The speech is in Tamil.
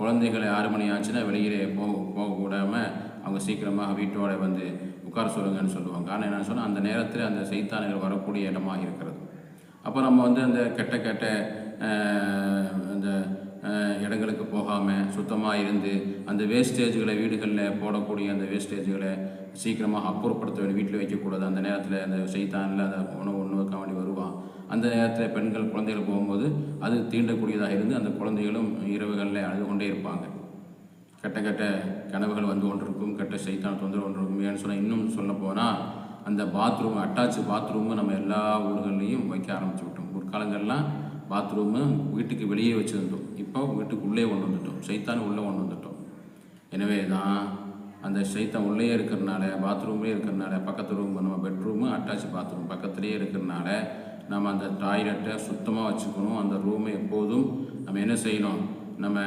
குழந்தைகளை 6 மணி ஆச்சுன்னா வெளியிலே போகக்கூடாமல் அவங்க சீக்கிரமாக வீட்டோட வந்து உட்கார சொல்லுங்கன்னு சொல்லுவாங்க. காரணம் என்னென்னு சொன்னால், அந்த நேரத்தில் அந்த சைத்தான்கள் வரக்கூடிய இடமாக இருக்கிறது. அப்போ நம்ம வந்து அந்த கெட்ட அந்த இடங்களுக்கு போகாமல் சுத்தமாக இருந்து அந்த வேஸ்டேஜ்களை வீடுகளில் போடக்கூடிய அந்த வேஸ்டேஜ்களை சீக்கிரமாக அப்புறப்படுத்த வேண்டிய, வீட்டில் வைக்கக்கூடாது. அந்த நேரத்தில் அந்த சைத்தானில் அந்த உணவுக்காக வேண்டி வருவான். அந்த நேரத்தில் பெண்கள் குழந்தைகள் போகும்போது அது தீண்டக்கூடியதாக இருந்து அந்த குழந்தைகளும் இரவுகளில் அழுது கொண்டே இருப்பாங்க. கெட்ட கனவுகள் வந்து கொண்டிருக்கும், கெட்ட சைத்தான் தொந்தரவு கொண்டிருக்கும். ஏன்னு சொன்னால், இன்னும் சொல்ல போனால் அந்த பாத்ரூம், அட்டாச்சு பாத்ரூமு நம்ம எல்லா ஊர்கள்லேயும் வைக்க ஆரம்பிச்சு விட்டோம். முற்காலங்கள்லாம் பாத்ரூமு வீட்டுக்கு வெளியே வச்சுருந்தோம், இப்போ வீட்டுக்குள்ளே கொண்டு வந்துட்டோம், சைத்தான் உள்ளே கொண்டு வந்துட்டோம். எனவே தான் அந்த சைத்தான் உள்ளே இருக்கிறனால, பாத்ரூம்லேயே இருக்கிறனால, பக்கத்து ரூம், நம்ம பெட்ரூமு அட்டாச்சு பாத்ரூம் பக்கத்துலேயே இருக்கிறனால நம்ம அந்த டாய்லெட்டை சுத்தமாக வச்சுக்கணும். அந்த ரூமை எப்போதும் நம்ம என்ன செய்யணும், நம்ம